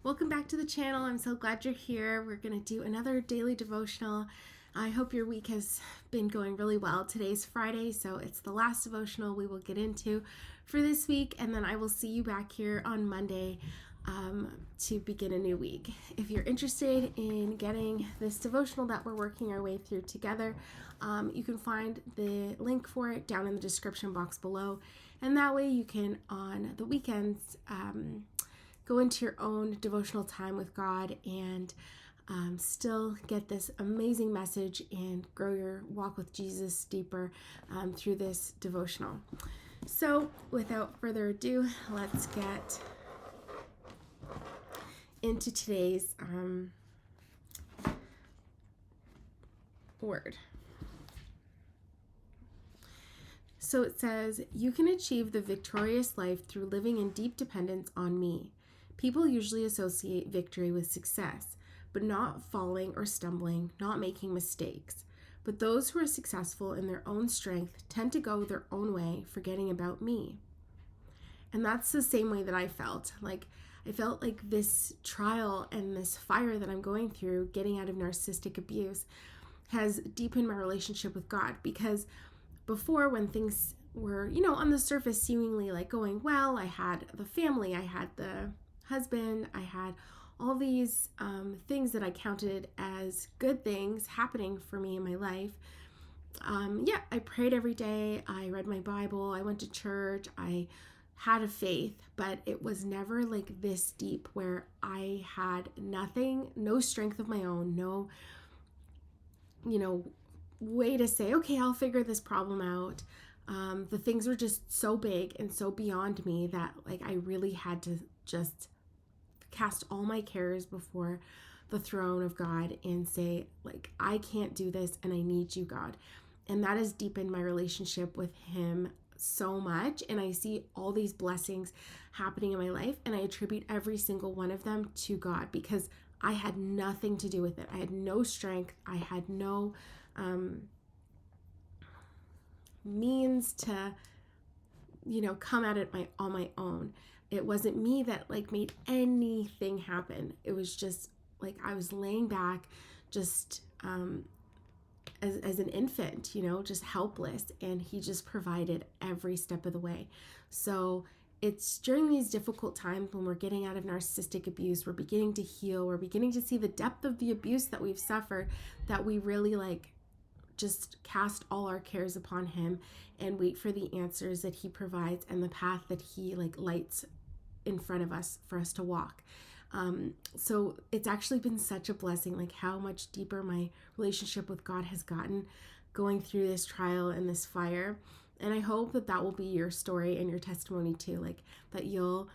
Welcome back to the channel. I'm so glad you're here. We're going to do another daily devotional. I hope your week has been going really well. Today's Friday, so it's the last devotional we will get into for this week, and then I will see you back here on Monday to begin a new week. If you're interested in getting this devotional that we're working our way through together, you can find the link for it down in the description box below, and that way you can, on the weekends, go into your own devotional time with God and still get this amazing message and grow your walk with Jesus deeper through this devotional. So without further ado, let's get into today's word. So it says, "You can achieve the victorious life through living in deep dependence on me." People usually associate victory with success, but not falling or stumbling, not making mistakes. But those who are successful in their own strength tend to go their own way, forgetting about me. And that's the same way that I felt. I felt like this trial and this fire that I'm going through, getting out of narcissistic abuse, has deepened my relationship with God. Because before, when things were, on the surface seemingly like going well, I had the family, I had the husband, I had all these things that I counted as good things happening for me in my life. I prayed every day, I read my Bible, I went to church, I had a faith, but it was never like this deep where I had nothing, no strength of my own, no, way to say, okay, I'll figure this problem out. The things were just so big and so beyond me that I really had to just cast all my cares before the throne of God and say, I can't do this and I need you, God. And that has deepened my relationship with him so much. And I see all these blessings happening in my life, and I attribute every single one of them to God, because I had nothing to do with it. I had no strength. I had no means to, come at it on my own. It wasn't me that made anything happen. It was just I was laying back just as an infant, just helpless, and he just provided every step of the way. So it's during these difficult times when we're getting out of narcissistic abuse, we're beginning to heal, we're beginning to see the depth of the abuse that we've suffered, that we really just cast all our cares upon him and wait for the answers that he provides and the path that he lights in front of us for us to walk. So it's actually been such a blessing, how much deeper my relationship with God has gotten going through this trial and this fire. And I hope that will be your story and your testimony too, that you'll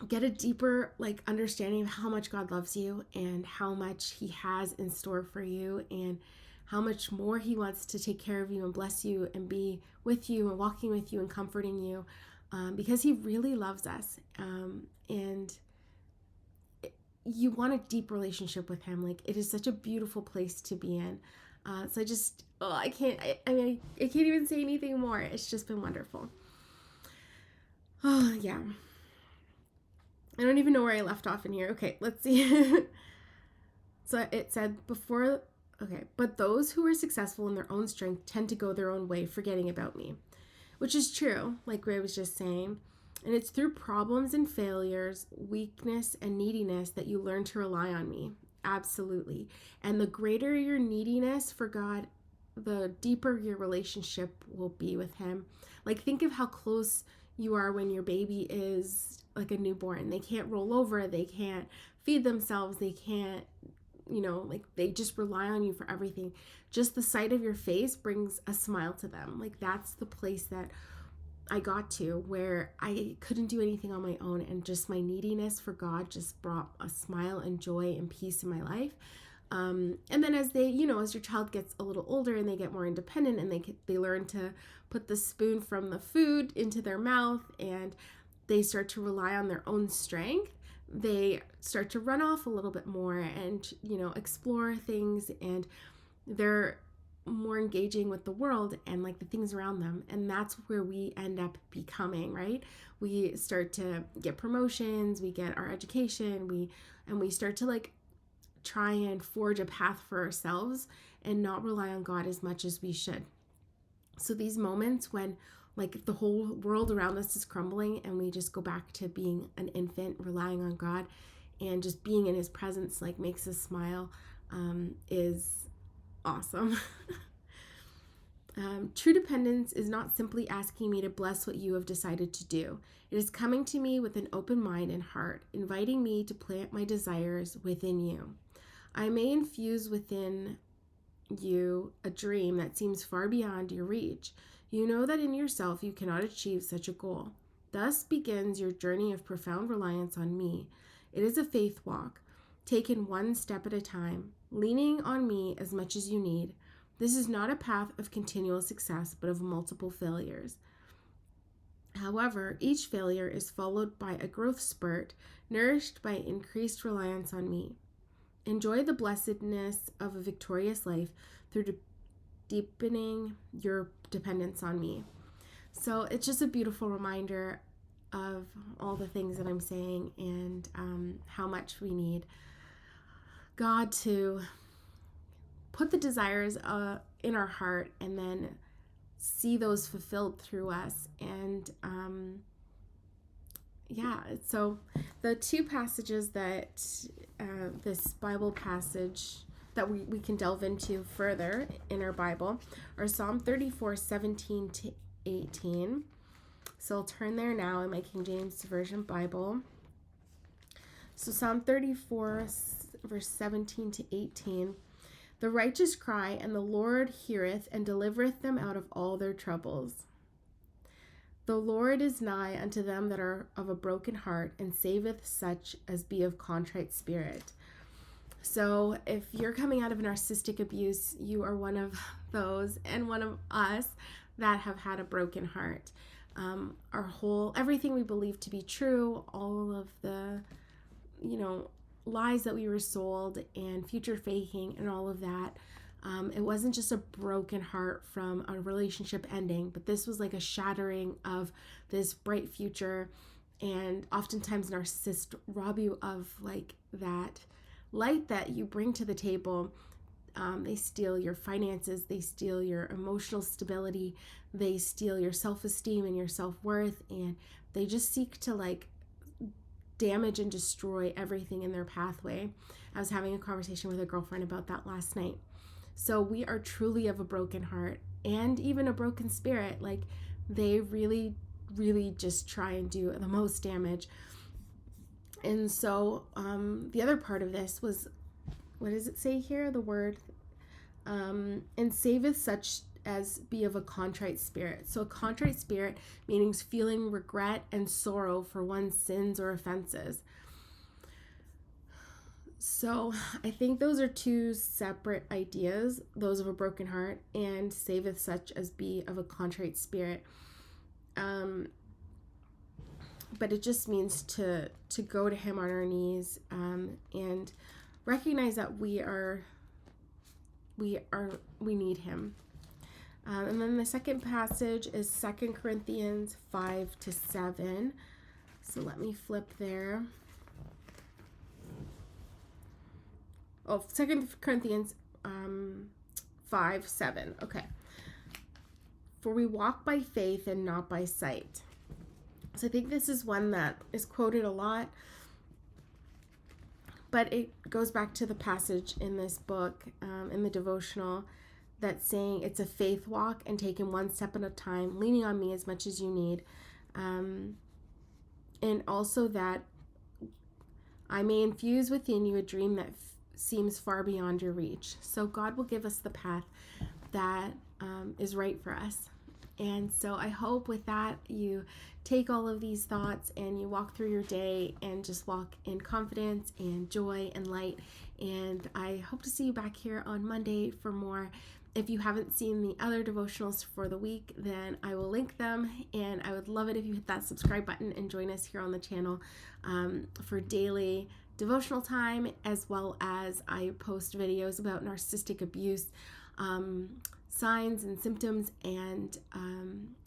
get a deeper understanding of how much God loves you and how much he has in store for you, and how much more he wants to take care of you and bless you and be with you and walking with you and comforting you, because he really loves us. And you want a deep relationship with him. It is such a beautiful place to be in. So I can't even say anything more. It's just been wonderful. Oh, yeah. I don't even know where I left off in here. Okay, let's see. So it said before, but those who are successful in their own strength tend to go their own way, forgetting about me, which is true, like Ray was just saying. And it's through problems and failures, weakness and neediness that you learn to rely on me. Absolutely. And the greater your neediness for God, the deeper your relationship will be with him. Think of how close you are when your baby is a newborn. They can't roll over, they can't feed themselves, they can't, they just rely on you for everything. Just the sight of your face brings a smile to them. That's the place that I got to, where I couldn't do anything on my own, and just my neediness for God just brought a smile and joy and peace in my life. And then as they, as your child gets a little older and they get more independent, and they learn to put the spoon from the food into their mouth, and they start to rely on their own strength, they start to run off a little bit more and, explore things, and they're more engaging with the world and like the things around them. And that's where we end up becoming, right? We start to get promotions, we get our education, we start to like try and forge a path for ourselves and not rely on God as much as we should. So these moments when like the whole world around us is crumbling and we just go back to being an infant, relying on God and just being in his presence like makes us smile, is awesome. True dependence is not simply asking me to bless what you have decided to do. It is coming to me with an open mind and heart, inviting me to plant my desires within you. I may infuse within you a dream that seems far beyond your reach. You know that in yourself you cannot achieve such a goal. Thus begins your journey of profound reliance on me. It is a faith walk, taken one step at a time, leaning on me as much as you need. This is not a path of continual success, but of multiple failures. However, each failure is followed by a growth spurt, nourished by increased reliance on me. Enjoy the blessedness of a victorious life through deepening your dependence on me. So it's just a beautiful reminder of all the things that I'm saying and how much we need God to put the desires in our heart and then see those fulfilled through us. And so the two passages that this Bible passage that we can delve into further in our Bible are Psalm 34:17-18. So I'll turn there now in my King James Version Bible. So Psalm 34, verse 17-18. The righteous cry, and the Lord heareth and delivereth them out of all their troubles. The Lord is nigh unto them that are of a broken heart, and saveth such as be of contrite spirit. So if you're coming out of narcissistic abuse, you are one of those and one of us that have had a broken heart. Everything we believe to be true, all of the, lies that we were sold and future faking and all of that. It wasn't just a broken heart from a relationship ending, but this was like a shattering of this bright future. And oftentimes narcissists rob you of like that light that you bring to the table. They steal your finances, they steal your emotional stability, they steal your self-esteem and your self-worth, and they just seek to like damage and destroy everything in their pathway. I was having a conversation with a girlfriend about that last night. So we are truly of a broken heart and even a broken spirit. Like they really, really just try and do the most damage. And so the other part of this was, what does it say here? The word, and saveth such as be of a contrite spirit. So a contrite spirit meaning feeling regret and sorrow for one's sins or offenses. So I think those are two separate ideas, those of a broken heart and saveth such as be of a contrite spirit. But it just means to go to him on our knees and recognize that we need him. And then the second passage is 2 Corinthians 5-7. So let me flip there. 2 Corinthians 5:7. Okay. For we walk by faith and not by sight. So I think this is one that is quoted a lot, but it goes back to the passage in this book, in the devotional, that's saying it's a faith walk and taking one step at a time, leaning on me as much as you need. And also that I may infuse within you a dream that seems far beyond your reach. So God will give us the path that is right for us. And so I hope with that you take all of these thoughts and you walk through your day and just walk in confidence and joy and light. And I hope to see you back here on Monday for more. If you haven't seen the other devotionals for the week, then I will link them, and I would love it if you hit that subscribe button and join us here on the channel for daily devotional time, as well as I post videos about narcissistic abuse, signs and symptoms and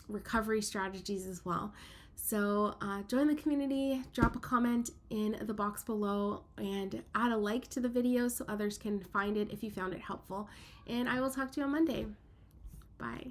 recovery strategies as well. So join the community, drop a comment in the box below, and add a like to the video so others can find it if you found it helpful. And I will talk to you on Monday. Bye.